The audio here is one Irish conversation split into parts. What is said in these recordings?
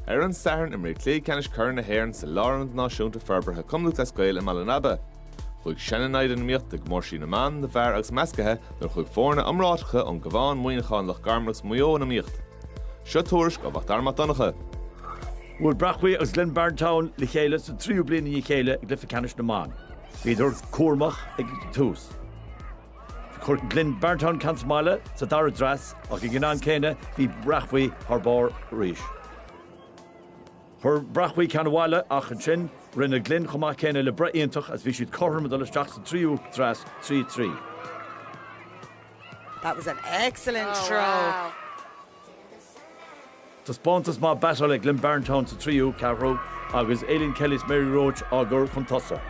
Ar an sairn im Cluiche Ceannais Corr na hÉireann sa Láirn náisiúnta forbartha cumlú a scoil in Malanabe. Chuig Ceannais an miocht ag mórsí na man na bhar agus Meascaithe nar chuig fórna amrátacha an Cabhán Muineachán Loch Garman na miocht. Seo tuairis go bhacht armat donacha. Bhfuil Bréachmhaigh agus Gleann le chéile sa tríú bliana í chéile ag Cluiche Ceannais na man. Bhíidir cuarmach ag tús. Chur Gleann cansmáile sa dara dras ach i gnáin céine bhí Bréachmhaigh ar bár ríis. Chur Bréachmhaigh ceanháile ach an sin rinne Gleann chumá céine le breaíontach as bhí siad cortha medal isteach sa tríú dras 3-3. That was an excellent throw. Wow. Tá spántas má battle le Gleann sa tríú Carraig agus Éilín Kelly's Mary Roach agur chun tosa.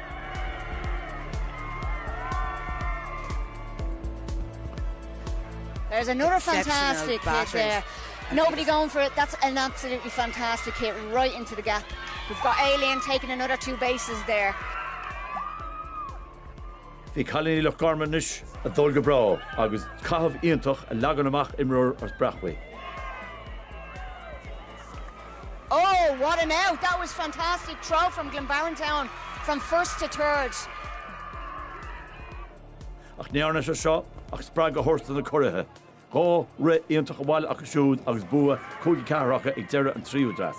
There's another fantastic hit there. Nobody going for it. That's an absolutely fantastic hit right into the gap. We've got Iolair taking another 2 bases there. Bhí Colleen Loch Garman is a dul go brá agus caithfh íontach a leagan amach imreoir as Bréachmhaigh. Oh, what an out. That was fantastic throw from Gleann from first to third. Ach nearna seo ach sprág a horsta na choirithe. Gá ri íontach a bháil ach siúd agus bua cúigi carracha ag deire an tríú dras.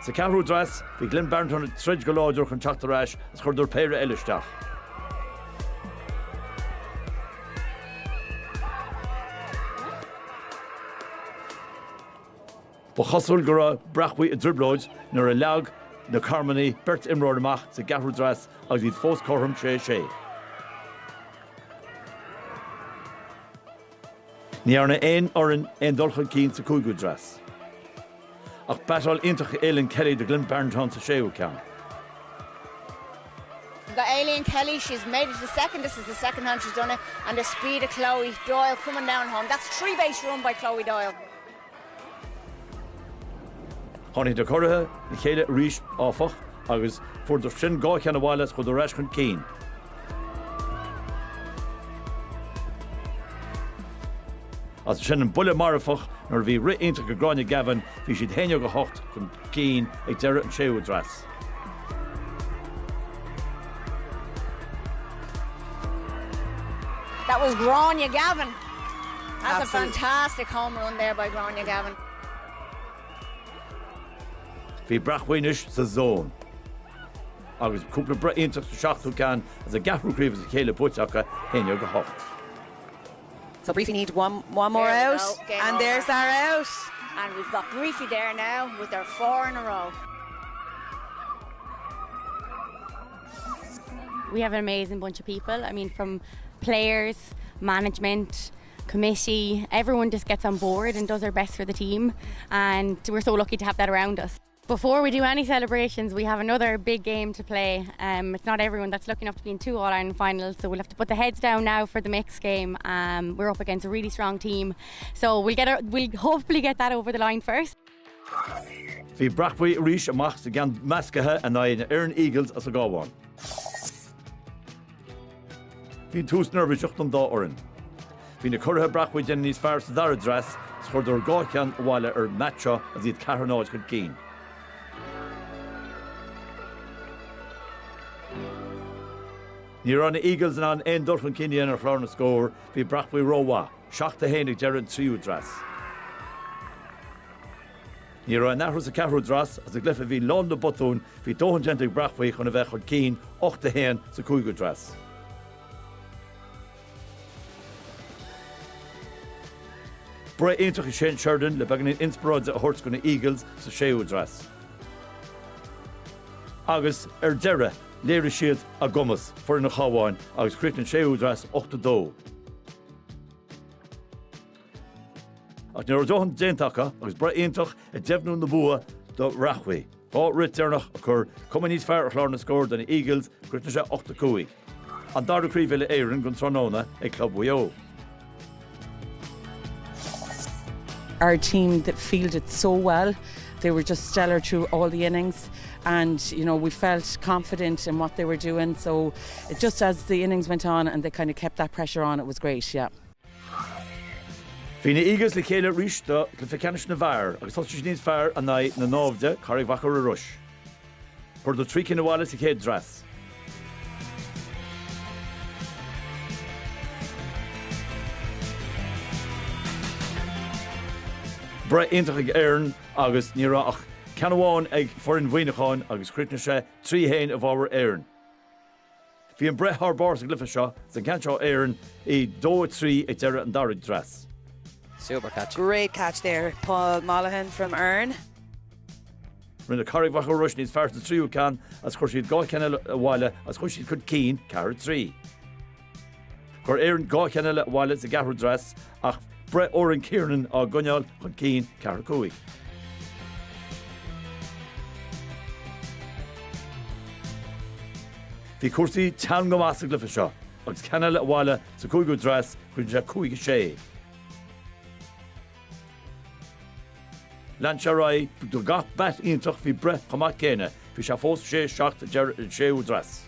Sa carrú dras, bhí Gleann a trid go láidir chun teachtarráis as chuidir péire eileisteach. Ba chosúil go raibh Bréachmhaigh a driblóid nar a leag na Carmany bert imreoir amach sa garú dras agus iad fós chorm 6-6. Níarna aon orann aon dulcha cín sa cúigú dras. Ach batal iontach Éilín Kelly de Gleann sa séú ceann. We've got Iolair Kelly, she's made it to second. This is the second time she's done it. And the speed of Chloe Doyle coming down home. That's 3-base run by Chloe Doyle. Tháinig de choirithe na chéile ríis áfach agus fuair sin gá cheanna chud ar chun cín. As sin an buile marfach nar bhí riaonta go gráinne Gavin bhí siad héine go hocht chun cín ag deire an séú dras. That was Gráinne Gavin. That's Absolutely. a fantastic home run there by Gráinne Gavin. Bhí Bréachmhaigh sa zón. Agus cúpla breaíontach sa seachtú ceann as a gathhrúcríomh sa chéile buiteacha héine go hocht. So Briefy need one more There we out. go. Game And over. there's our out. And we've got Briefy there now with their 4 in a row. We have an amazing bunch of people. I mean, from players, management, committee, everyone just gets on board and does their best for the team. And we're so lucky to have that around us. Before we do any celebrations, we have another big game to play. It's not everyone that's lucky enough to be in 2 All-Ireland finals, so we'll have to put the heads down now for the mixed game. We're up against a really strong team, so we'll hopefully get that over the line first. Bhí Bréachmhaigh ríis amach sa gan Meascaithe a na hÉireann Eagles as a gábháin. Bhí tús nervúiseach an dá orann. Bhí na curtha Bréachmhaigh déanana níos fearr sa dara dras as chuidir gá ceann bháile ar matcha as iad carranáid chun cín. Ní ran Eagles an aon dulchan cinine ar chláir na scór bhí Bréachmhaigh róha, 7-1 ag deire an tríú dras. Ní ran nachthúil sa ceathrú dras as a glyfa bhí lán na botún bhí dóhan ag Bréachmhaigh chun a bheith chun cín 8-1 sa cúigú dras. Bra aontacha sin Sheridan le began inspiráid a thuirt go na Eagles sa séú dras. Agus ar deire léir siad a gomas for na chábháin agus chríochnaí séú dras 8-2. Ach nuair dóhan déantacha agus bra aontach a deimhnú na bua do Bréachmhaigh. Fá rit dearnach a chur cuma níos fearr a chláir na scór den na Eagles chríochnaí sé 8-2. An dar críomh hÉireann gon tróna ag Club Buaicphointí. Our team that fielded so well. They were just stellar through all the innings. and we felt confident in what they were doing. So it just as the innings went on and they kind of kept that pressure on, it was great. Yeah. Bhí na igas le chéile ríiste Cluiche Ceannais na Bhar agus thosaigh níos fearr a na námhde Carraig Mhachaire Rois. Por do trí cin bháile sa chéad dras. Bre intach ag hÉireann agus ní rá ach ceanháin ag forin Muineachán agus cruithne sé 3-1 a bhábhar hÉireann. Bhí an breth thar bár sa glufa seo san ceannseo hÉireann I 2-3 ag deire an darid dras. Super catch. Great catch there, Paul Monaghan from hÉirne. Rinne Carraig Mhachaire Rois níos fearr sa tríú can as chuir siad 2 ceanna a bháile as chuir siad chud cín cearr 3. Chur hÉireann 2 ceanna a bháile sa gahar dras ach bre óran Kieran á gunneáil chun cín cearr 5. Bhí cuasaí tean go más a glufa seo agus ceanna a bháile sa 5 dras chun de 5-6. Lancharai do gach bat ionintach bhí bre chumach céine bhí se fós 6 dras.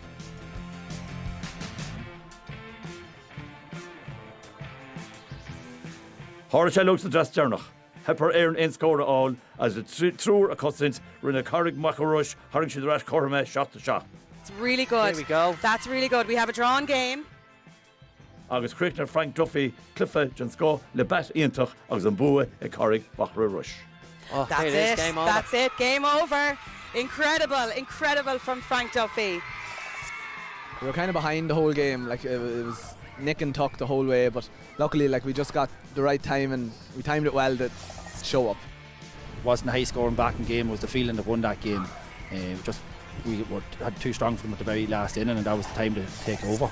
Thar sé lug sa dras dearnach. Hepar hÉireann ein scóra áil as a trúr a cosint rinne Carraig Mhachaire Rois tharraing siad ras chorma 7-7. It's really good. There we go. That's really good. We have a drawn game. Agus cruithne Frank Duffy Cluiche Ceannais Corr le bat ionintach agus an bua ag Carraig Mhachaire Rois. Oh, That's there it. is, game over. That's it. Game over. Incredible from Frank Duffy. We were kind of behind the whole game, like it was nick and tuck the whole way, but luckily like we just got the right time and we timed it well to show up. It wasn't a high scoring backing game, it was the feeling that won that game. We had too strong from at the very last inning and that was the time to take over.